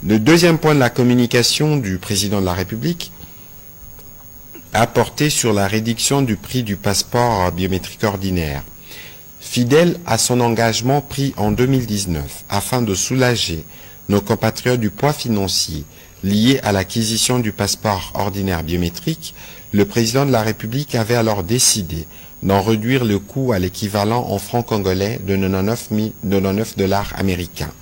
Le deuxième point de la communication du président de la République a porté sur la réduction du prix du passeport biométrique ordinaire. Fidèle à son engagement pris en 2019 afin de soulager nos compatriotes du poids financier lié à l'acquisition du passeport ordinaire biométrique, le président de la République avait alors décidé d'en réduire le coût à l'équivalent en francs congolais de 99 dollars américains.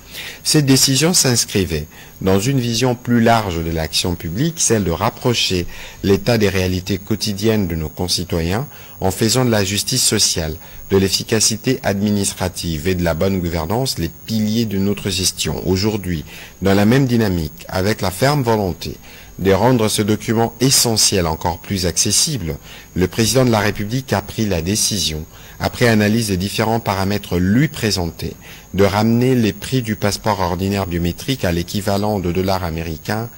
Cette décision s'inscrivait dans une vision plus large de l'action publique, celle de rapprocher l'état des réalités quotidiennes de nos concitoyens en faisant de la justice sociale, de l'efficacité administrative et de la bonne gouvernance les piliers de notre gestion. Aujourd'hui, dans la même dynamique, avec la ferme volonté de rendre ce document essentiel encore plus accessible, le président de la République a pris la décision, après analyse des différents paramètres lui présentés, de ramener les prix du passeport ordinaire biométrique à l'équivalent de dollars américains,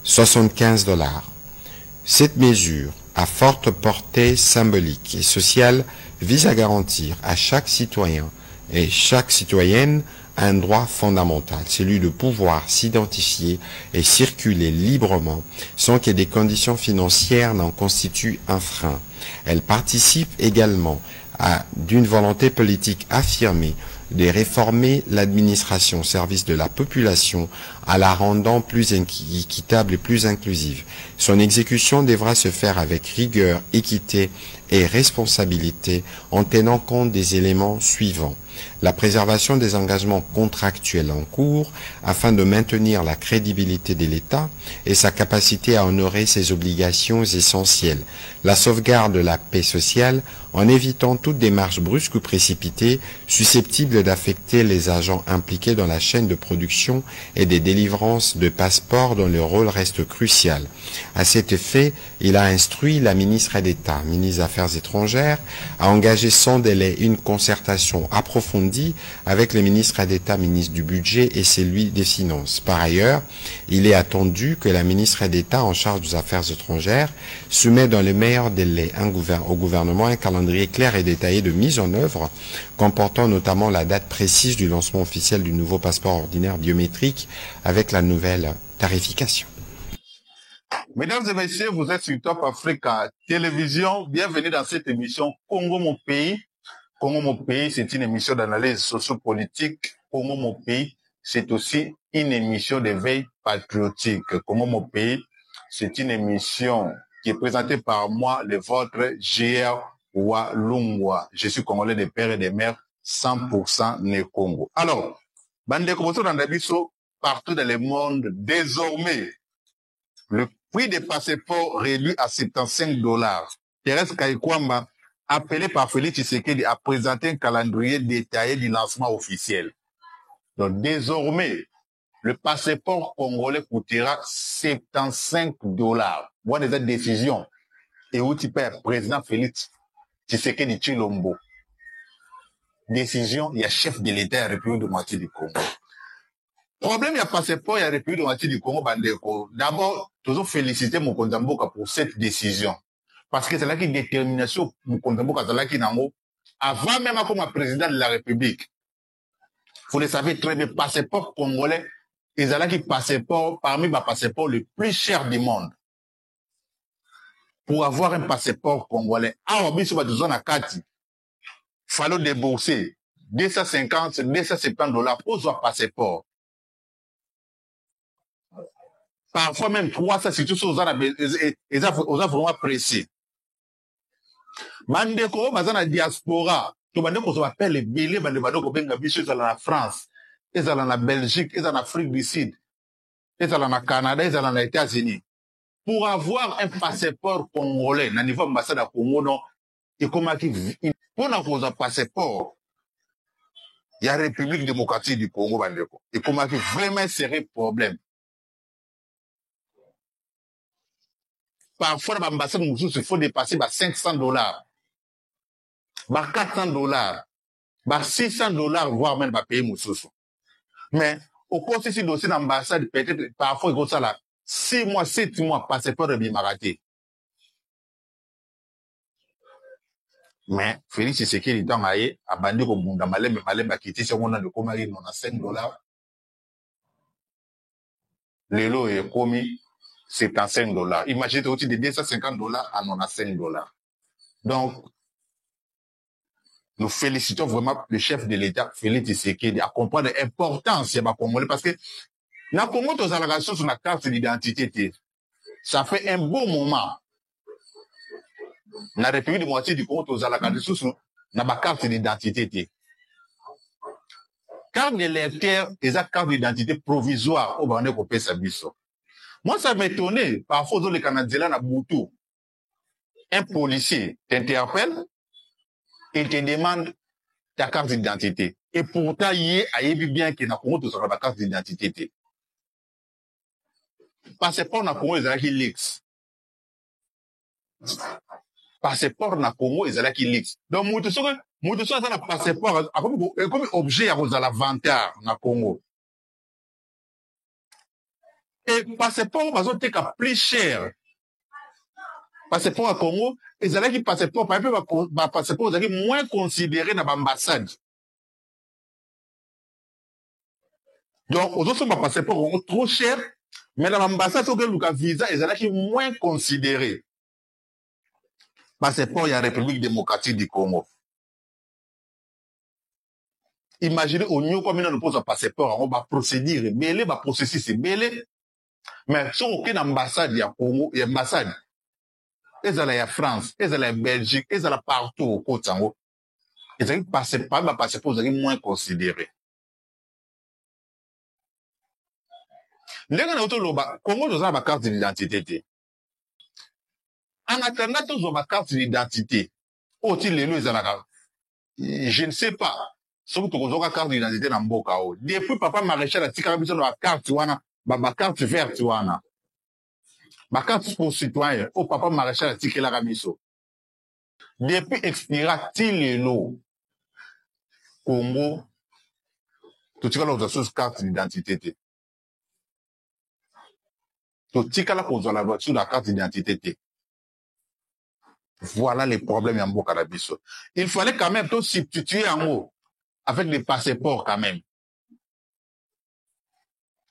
75 dollars. Cette mesure, à forte portée symbolique et sociale, vise à garantir à chaque citoyen et chaque citoyenne un droit fondamental, celui de pouvoir s'identifier et circuler librement sans que des conditions financières n'en constituent un frein. Elle participe également d'une volonté politique affirmée de réformer l'administration au service de la population en la rendant plus équitable et plus inclusive. Son exécution devra se faire avec rigueur, équité et responsabilité en tenant compte des éléments suivants. La préservation des engagements contractuels en cours afin de maintenir la crédibilité de l'État et sa capacité à honorer ses obligations essentielles. La sauvegarde de la paix sociale en évitant toute démarche brusque ou précipitée susceptible d'affecter les agents impliqués dans la chaîne de production et des délivrances de passeports dont le rôle reste crucial. À cet effet, il a instruit la ministre d'État, ministre des Affaires étrangères, à engager sans délai une concertation approfondie avec le ministre d'État, ministre du Budget et celui des Finances. Par ailleurs, il est attendu que la ministre d'État en charge des Affaires étrangères soumette dans les meilleurs délais au gouvernement un calendrier clair et détaillé de mise en œuvre, comportant notamment la date précise du lancement officiel du nouveau passeport ordinaire biométrique avec la nouvelle tarification. Mesdames et messieurs, vous êtes sur Top Africa Télévision. Bienvenue dans cette émission Congo mon pays. Congo mon pays, c'est une émission d'analyse sociopolitique. Congo mon pays, c'est aussi une émission d'éveil patriotique. Congo mon pays, c'est une émission qui est présentée par moi, le vôtre, J.R. Walungwa. Je suis congolais des pères et des mères, 100% né Congo. Alors, bande de Komoto dans Dabiso, partout dans le monde, désormais, le prix des passeports réduit à 75 dollars. Thérèse Kaïkwamba, appelé par Félix Tshisekedi, a présenté un calendrier détaillé du lancement officiel. Donc, désormais, le passeport congolais coûtera 75 dollars. Voilà des décisions. Et où tu perds, président Félix Tshisekedi Tshilombo. Décision, il y a chef de l'État et la République de moitié du Congo. Problème, il y a passeport, il y a République de moitié du Congo, Bandeko. D'abord, toujours féliciter Mokonzamboka pour cette décision. Parce que c'est là qu'il y a une détermination, Mokonzamboka, c'est là qu'il y a un avant même comme président de la République. Vous le savez très bien, passeport congolais, ils ont là qui passeport, parmi les passeports les plus chers du monde. Pour avoir un passeport congolais, il fallait débourser 250, 270 dollars pour avoir un passeport. Parfois même 300, c'est tout ça, ils ont vraiment pressé. Bandeko, bazana diaspora, to bandeko se appelle les bélés, bandeko benga biso, ils sont en France, ils sont en Belgique, ils sont en Afrique du Sud, ils sont en Canada, ils sont en États-Unis. Pour avoir un passeport congolais, na niveau ambassade à Congo, non, et comment pour avoir un passeport, il y a la République démocratique du Congo, bandeko. Et comment vraiment serait problème. Parfois, l'ambassade, il faut dépasser 500 dollars. 400 dollars. 600 dollars, voire même payer Moussoussou. Mais, au cours de ce dossier d'ambassade, peut-être, parfois, il faut ça là, 6 mois, 7 mois, passeport de Bimaraté. Mais, Félix Tshisekedi, il est à Bandi, au Bunda, Malem, qui était sur mon de Komari, on a 5 dollars. Le lot est commis, c'est à $5. Imaginez au-dessus de $250 à $95. Donc, nous félicitons vraiment le chef de l'État, Félix Tshisekedi, à comprendre l'importance de Congolais parce que dans le Congo, tous les sur la carte d'identité, ça fait un beau moment. Dans la République démocratique du Congo, tous les sur la carte d'identité. Carte d'électeur, et la carte d'identité provisoire au Bandé Kopé Sabiso. Moi, ça m'étonnait, parfois, dans les Canadiens, à Boutou, un policier t'interpelle et te demande ta carte d'identité. Et pourtant, il y a bien qu'il y a une carte d'identité. Passeport na Congo, ils ont l'X. Passeport na Congo, ils ont l'X. Donc, moi, tout ça, un passeport, comme objet à l'inventaire na Congo. Et passeport, parce que c'est plus cher. Passeport à Congo, ils ont passeport, par exemple, passeport, ils ont moins considéré dans l'ambassade. Donc, aux autres, passeport trop cher, mais dans l'ambassade, le visa, ils ont moins considéré. Passeport, il y a la République démocratique du Congo. Imaginez, au niveau comme nous pose un passeport, on va procéder, belé, va processus, c'est belé. Mais si on a une ambassade, il y a Congo, il y a ambassade. Ils ont la France, ils ont la Belgique, ils ont partout au côté Congo. Ils ont un passeport, ils ont moins considéré. Les gens autour de Congo, ils ont ma carte d'identité. En attendant, ils ont ma carte d'identité. Au-dessus, les lois, ils ont la carte. Je ne sais pas. Surtout qu'on a carte d'identité dans Mboka. Depuis papa maréchal a tika biso la carte wana, ma carte verte wana. Ma carte pour citoyen, au papa maréchal a tika la biso. Depuis expira tilelo Congo, tout tika la sous carte d'identité. Tout tika la cause la voiture la carte d'identité. Voilà les problèmes en Mboka la biso. Il fallait quand même tout substituer en haut. Avec les passeports quand même.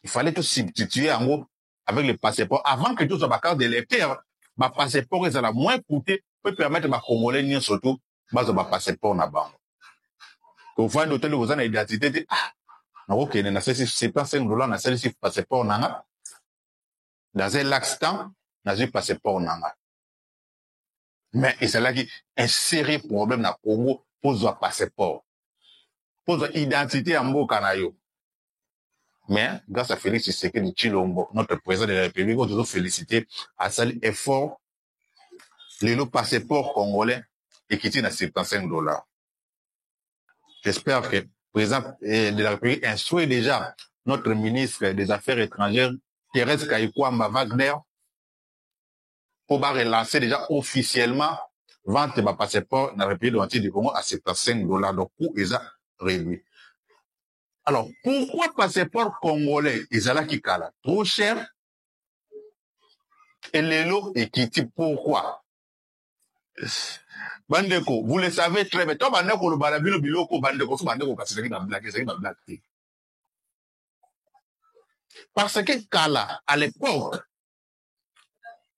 Il fallait tout substituer en gros avec les passeports. Avant que tout soit carte d'électeur, ma passeport, ça a moins coûté, peut permettre ma Congolais, surtout, ma passeport na banque. Au fond, l'hôtel, vous avez une identité, ok, c'est pas $5, na celle-ci passeport nanga. Dans un lac temps, dans un passeport nanga. Mais, c'est là qui, un sérieux problème na Congo, pose un passeport. Pose une identité en beau canaillot. Mais, grâce à Félix Tshisekedi Tshilombo, notre président de la République, on doit féliciter à cet effort, les passeports congolais, et qui tiennent à $75. J'espère que le président de la République instruit déjà notre ministre des Affaires étrangères, Thérèse Kayikwamba Wagner, pour relancer déjà officiellement vente de passeport dans la République du Congo à $75. Donc, coût est réduit. Alors, pourquoi passeport congolais, Isala Kikala, trop cher, et l'élo et Kiti, pourquoi? Bandeko, vous le savez très bien. Toi, Bandeko, le balabino biloko, Bandeko, Bandeko, c'est une blague. Parce que Kala, à l'époque,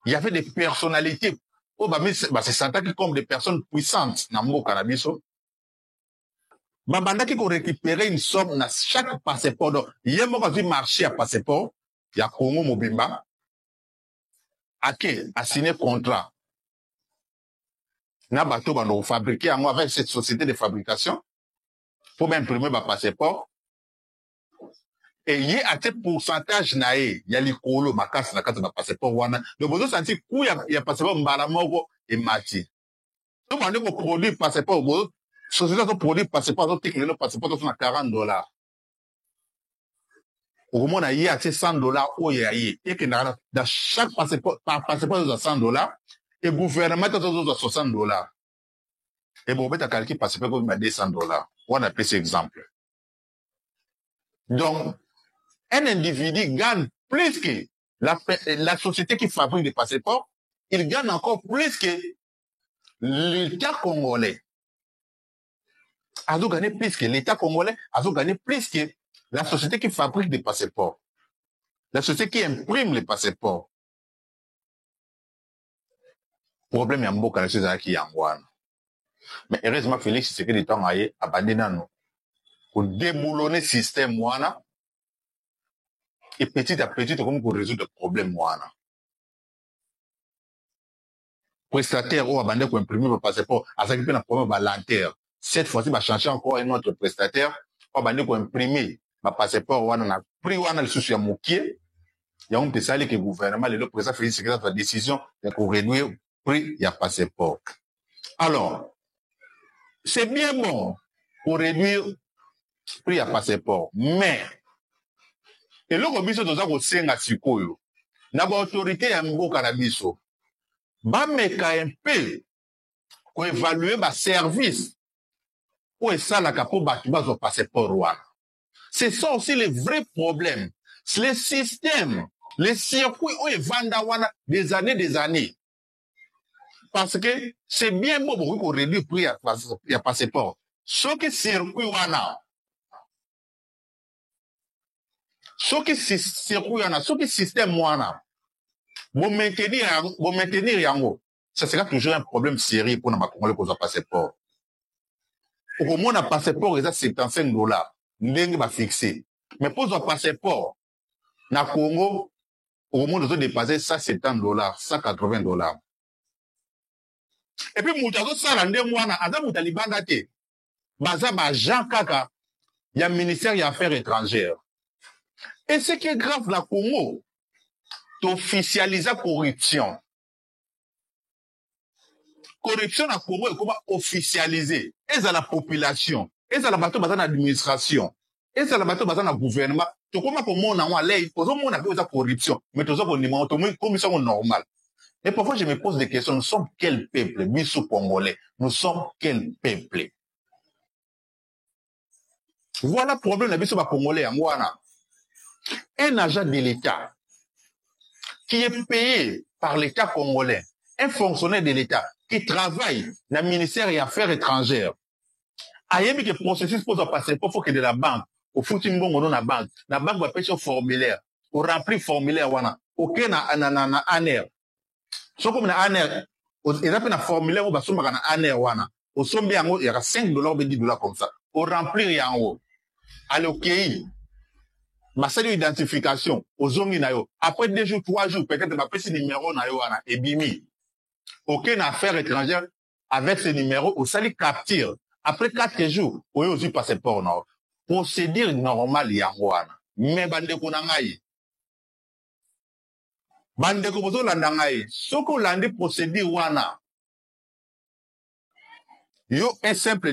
il y avait des personnalités, c'est senti comme des personnes puissantes, dans le Canabiso. Babanda qui récupérer une somme dans chaque passeport. Donc, il y a un marché à passeport, il y a Congo Mobimba, a signé contrat. Na bateau bando fabriquer avec cette société de fabrication pour imprimer ma passeport. Et il y a un pourcentage naé, il y a les colo, ma casse na carte de passeport wana. Donc, vous sentez qu'il y a passeport mbalamogo et mati. Donc, on a produit passeport, société qui produit passeport, donc, le passeport, c'est $40. Au moins, il y a $100 où il y a, et que dans chaque passeport, par passeport, il y a $100, et le gouvernement, il y a $60. Et bon, on va calculer passeport comme $200. On a pris cet exemple. Donc, un individu gagne plus que la société qui fabrique des passeports, il gagne encore plus que l'État congolais. A gagné plus que l'État congolais, a gagné plus que la société qui fabrique des passeports. La société qui imprime les passeports. Problème ya mboka na choses qui yangwana. Mais heureusement Félix c'est que le temps aye abandonné nous. Pour déboulonner système wana et petit à petit comme pour résoudre le problème wana. Prestataire ou abandonné pour imprimer le passeport, à ça qui peut un problème ba lanterne. Cette fois-ci va changer encore un autre prestataire ou abandonné pour imprimer ma passeport wana na prix wana le souci à moquer. Il y a un petit salaire que le gouvernement le président Félix Tshisekedi a décision pour réduire prix ya passeport. Alors, c'est bien bon pour réduire prix ya passeport, mais et le biso toza ko senga sikoyo na ba autorité ya mboka na biso ba meka un peu ko évaluer ba service ou esalaka po batu bazo passeport wana. C'est ça aussi le vrai problème. C'est le système, le circuit où evanda wana des années. Parce que c'est bien bon pour réduire le prix ya passeport. Ce qui circuit wana, ce qui circuit wana, ce qui système wana, bon maintenir yango, ça sera toujours un problème sérieux pour ma Congolais pour passeport. Au moins, un passeport, il a $75. Ndenge va fixer. Mais pour un passeport, na Congo, au moins, ils ont dépassé $170, $180. Et puis, moutazo salande mwana, ada moutalibanda te. Baza ba Jean Kaka, il y a ministère des Affaires étrangères. Et ce qui est grave, la Congo, t'officialisa corruption. Corruption na Congo est comment officialiser. Et ça la population. Et ça la bateau dans l'administration. Et ça la bateau dans le gouvernement. Tu comment pour mon nom à l'aide, pour mon nom à corruption. Mais tout ça pour nous, comme ça normal. Et parfois je me pose des questions. Nous sommes quel peuple? Bissou Congolais. Nous sommes quel peuple? Voilà le problème de Bissou Congolais. Un agent de l'État qui est payé par l'État congolais, un fonctionnaire de l'État qui travaille dans le ministère des Affaires étrangères. Ayebi que processus pour un passeport, faut que de la banque, au footing bon dans la banque va payer un formulaire, au remplir formulaire wana, ok na ANR. So comme na ANR, ils appellent un formulaire où va sommer na ANR wana. Au sommet il y aura $5 ou $10 comme ça. Au remplir y en haut. Allez ok. Ma salle d'identification, aux zongi na yo. Après 2 jours, 3 jours, peut-être ma petit numéro na yo wana et bimi. Aucune affaire étrangère avec ce numéro, au sali capture. Après 4 jours, au y aussi passeport non. Procédure normale yango wana. Mais bandeko na ngai. Bandeko bozo landa ngai. Soko landi procédure wana. Yo un simple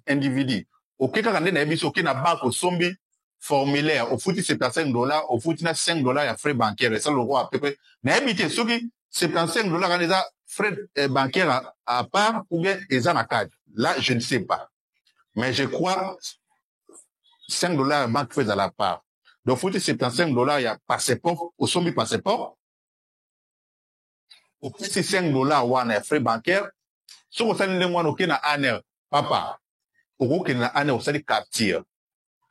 individu. Ok kaka nde na yebiso ok na banque au sombi formulaire, au fouti $75, au fouti na $5 ya frais bancaires. Et ça le roi à peu près. Na yebite soki $75 quand les frais bancaires à part ou bien ils en cadre. Là, je ne sais pas. Mais je crois $5 banque fait à la part. Donc, faut dire $75, il y a passeport, au sommet passeport. Au petit $5, on a frais bancaires. Si on s'en est moins, on a un papa. Au que na ane au sali capture.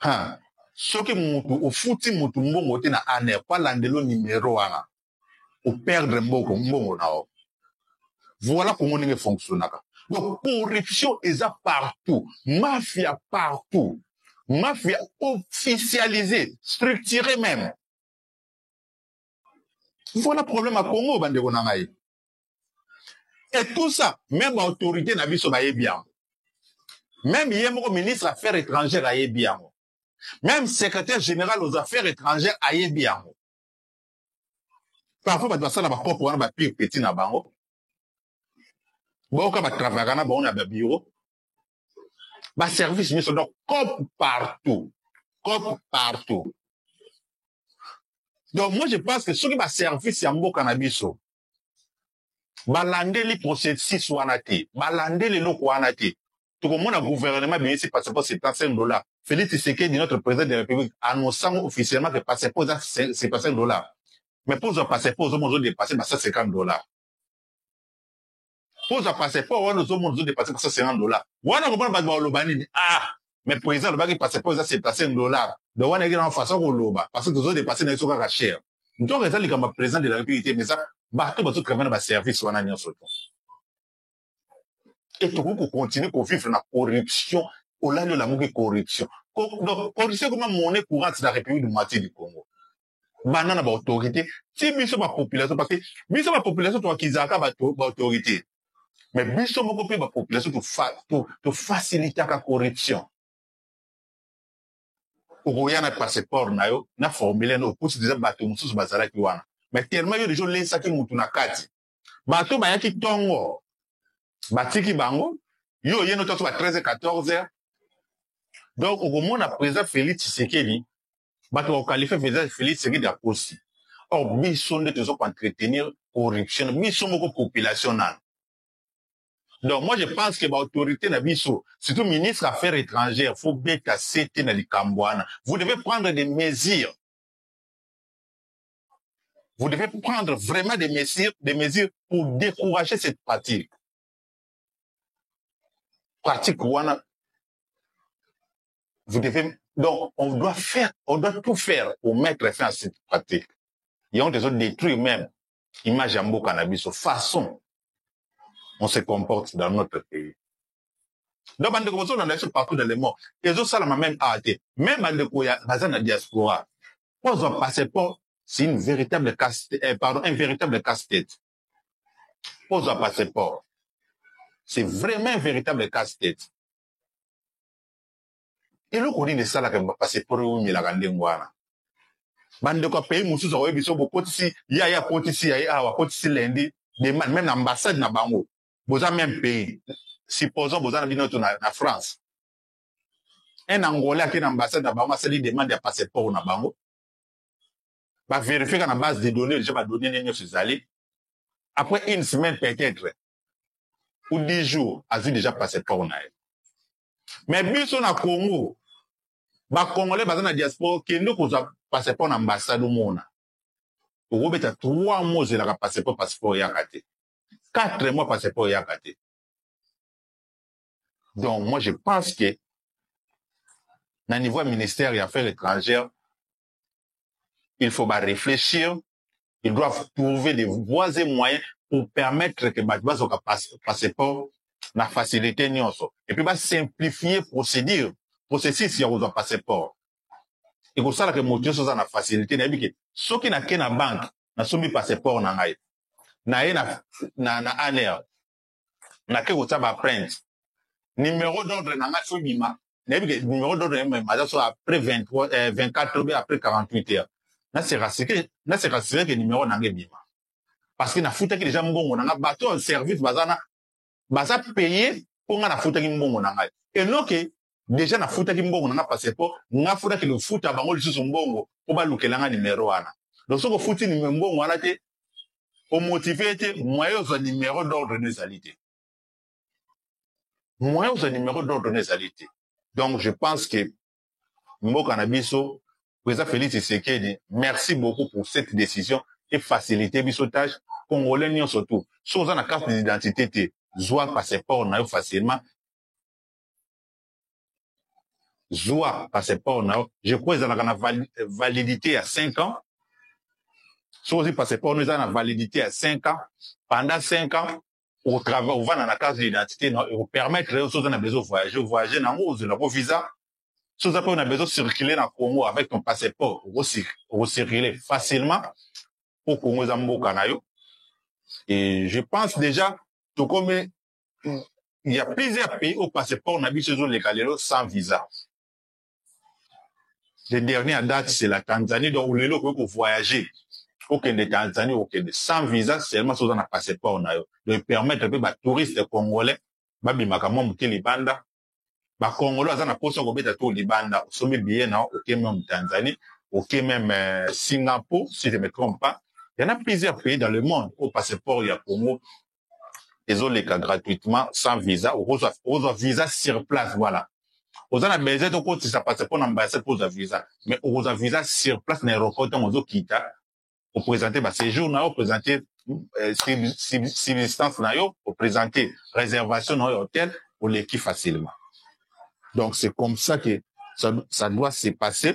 Hein. Ce qui au fouti moutou mbongo na ane, pas l'andelo numéro wana. Au perdre mbongo na o. Voilà comment on fonctionne. Donc, corruption est partout. Mafia partout. Mafia officialisée, structurée même. Voilà le problème à Congo, bande de. Et tout ça, même l'autorité n'a vu son bien. Même le ministre des Affaires étrangères a bien. Même secrétaire général aux Affaires étrangères a bien. Parfois, il y a des gens qui ont pire petit na bango. Bon, quand on travaille, on a un bureau. Bah, service, mais donc, comme partout. Comme partout. Donc, moi, je pense que ce qui va servir, c'est un beau cannabis. Balande les processus wanati. Balande les locaux wanati. Tout le monde a gouvernement, bien, c'est passeport, c'est $5. Félix Tshisekedi, notre président de la République, annonçant officiellement que le passeport, c'est $5. Mais pour un passeport, on a dépassé $150. Pour un passeport, on a dépassé $150. On a compris, mais président, le passeport, c'est $5. Donc, on a dit en façon qu'on parce que nous avons dépassé les choses cher. donc ça les comme président de la République mais ça bateau bateau travailler dans service wana nyonso to et tout pour continuer qu'on vivre la corruption au là de la corruption donc corruption comme monnaie courante de la République du moitié du Congo banana ba autorité si biso ba population parce que biso ba population to kizaka ba autorité mais biso moko pe ba population to faciliter la corruption okoya na passeport na yo na formulaire no pour déjà bato mususu bazala ki wana mais tellement yo déjà lesa ki mutu na kati bato bayaki tongo batiki bango yo yeno to ba 13 14 donc okomona président Félix Tshisekedi bato ko qualifier président Félix Tshisekedi ya kosi or biso nde tozo ko entretenir corruption biso moko population na. Donc, moi, je pense que l'autorité na biso, surtout ministre Affaires étrangères, faut bien casser na likambwana. Vous devez prendre des mesures. Vous devez prendre vraiment des mesures pour décourager cette pratique. Pratique wana. Vous devez, donc, on doit tout faire pour mettre fin à cette pratique. Ils ont déjà détruit même l'image de cannabis, façon on se comporte dans notre pays. Donc, on a partout dans le monde. Et ça, la même arrêté. Même dans la diaspora, pose un passeport, c'est une véritable un véritable casse-tête. Pose un passeport. C'est vraiment un véritable casse-tête. Et le qu'on dit de ça, là, que passeport, où il a gagné, voilà. Bande de pays, moussous, on a vu, il y a potisi, lundi, même l'ambassade n'a pas mot. Vous avez même pays. Supposons vous avez notre na France. Un Angolais qui est l'ambassade de Bango, c'est lui demande un passeport au Bango. Va vérifier qu'à la base des données, déjà va donner les sur allés. Après une semaine peut-être, ou 10 jours, a vu déjà passeport au Naël. Mais bien na Congo, ba Congolais dans la diaspora, qui nous cause passeport en ambassade au monde. Au Robert a 3 mois de la passeport yakate. 4 mois passeport yakate. Donc, moi, je pense que, dans le niveau ministère des Affaires étrangères, il faut réfléchir. Ils doivent trouver des voies et moyens pour permettre que le passeport na facilité nyonso. Et puis, simplifier processus si on a passeport. Et pour ça, que motion soit na facilité, na que ceux qui n'a qu'une banque, na soumis passeport na ngai. Na aner. Na que vous avez print. Numéro d'ordre n'a pas fait bima. Numéro d'ordre après 24 heures, après 48 heures. Là, c'est rassuré que numéro n'a pas bima. Parce qu'il n'a foutu que les gens m'ont n'a bateau en service, baza payé pour n'a foutu qu'ils m'ont n'a. Et non que, déjà n'a foutu qu'ils m'ont n'a passeport, n'a foutu que le fout à bango, le sous son bongo, pour pas louer l'anga numéro ana. Donc, ce que foutu numéro ana te, au motivé te, moyen de numéro d'ordre de salité. Moyen de numéro d'ordre de salité. Donc, je pense que, Mbo Cannabiso, président Félix Tshisekedi, merci beaucoup pour cette décision et faciliter bisotage congolais n'y surtout. Si on a la carte d'identité, zoa passeport na facilement. Zoa passeport na, je crois qu'ils ont la validité à 5 ans. Si on a passeport, nous avons la validité à 5 ans. Pendant 5 ans, au travail, on va dans la carte d'identité, on permettre aux autres, on a besoin de voyager, on a visa. Si on a besoin de circuler dans le Congo avec ton passeport, on circuler facilement au Congo Zambo Kanayo. Et je pense déjà, tout comme il y a plusieurs pays au passeport, on a vu ce jour les Caléros sans visa. Les dernières dates, c'est la Tanzanie, donc les locaux pour voyager. Aucun de Tanzanie, aucun de sans visa, seulement si on a un passeport, on a de permettre aux touristes congolais, babi makamon mouté libanda, ba congolais, on a posé au bête tout libanda, au sommet bien, non, ok même Tanzanie, ok même Singapour, si je ne me trompe pas. Il y en a plusieurs pays dans le monde au passeport, il y a Congo, ils ont les cas gratuitement, sans visa, ou aux visa sur place, voilà. Aux a besoin de côté, ça passe pour l'ambassade pour visa. Mais aux visa sur place, l'aéroport, on a quitté. Pour présenter, séjour, pour présenter, subsistance, pour présenter réservation dans l'hôtel, pour l'équipe facilement. Donc, c'est comme ça que ça doit se passer.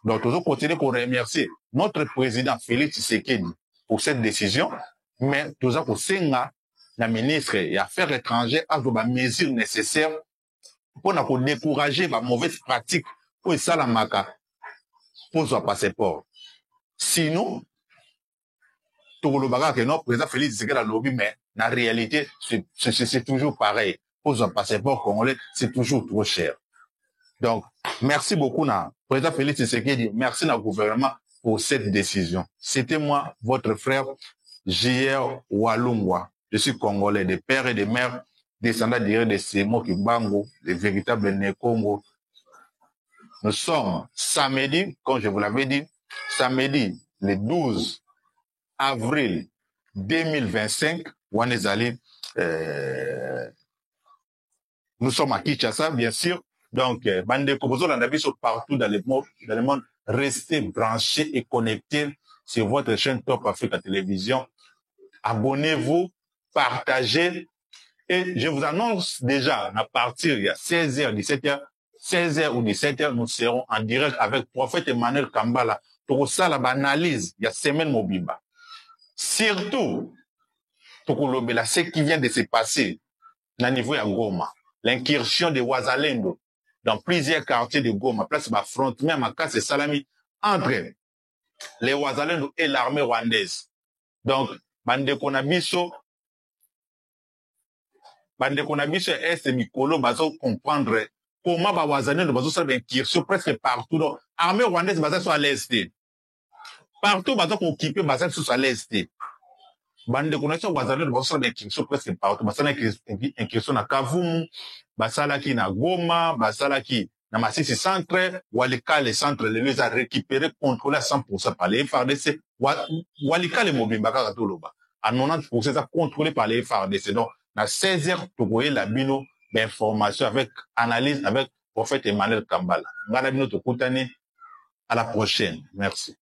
Donc, toujours continuer pour remercier notre président Félix Tshisekedi pour cette décision, mais tout ça pour Senga, la ministre des Affaires étrangères, a des mesures nécessaires pour décourager les mauvaises pratiques pour ça la maca pour son passeport. Sinon, tout le bagage que notre président Félix Tshisekedi a lobby, mais la réalité, c'est toujours pareil. Pour son passeport congolais, c'est toujours trop cher. Donc, merci beaucoup, président Félix Tshisekedi, merci au gouvernement pour cette décision. C'était moi, votre frère, J.R. Walungwa. Je suis congolais, des pères et des mères, descendants directs de Semo Kibango, les véritables Né-Congo. Nous sommes samedi, comme je vous l'avais dit, samedi, le 12 avril 2025, nous sommes à Kinshasa, bien sûr. Donc, bande Kobozo, partout dans le monde, restez branchés et connectés sur votre chaîne Top Africa Télévision. Abonnez-vous, partagez. Et je vous annonce déjà, à partir il y a 16h, 17h, 16h ou 17h, nous serons en direct avec Prophète Emmanuel Kambala pour ça, l'analyse, il y a semaine Mobimba. Surtout, pour ce qui vient de se passer au niveau de Goma, l'incursion de Wazalendo dans plusieurs quartiers de Goma, place ma front, même à Kasse Salami, entre les Wazalendo et l'armée rwandaise. Donc, bande Konabiso est Mikolo, bazo comprendre comment ba Wazalendo bazo faire l'incursion presque partout. Donc, l'armée rwandaise bazo à l'est. Partout bazo occupé bazo à l'est. Bande connexion Wazalendo bazo faire l'incursion presque partout. Bazo incursion na Kavumu, basala ki na Goma, basala ki na Masisi centre, Walikale centre, les a récupéré, contrôlé à 100% par les FARDC. Walikale Mobimba Katoloba. À 90% ça contrôlé par les FARDC. Donc, à 16h, vous voyez la bino d'information avec analyse avec Prophète Emmanuel Kambala. À la prochaine. Merci.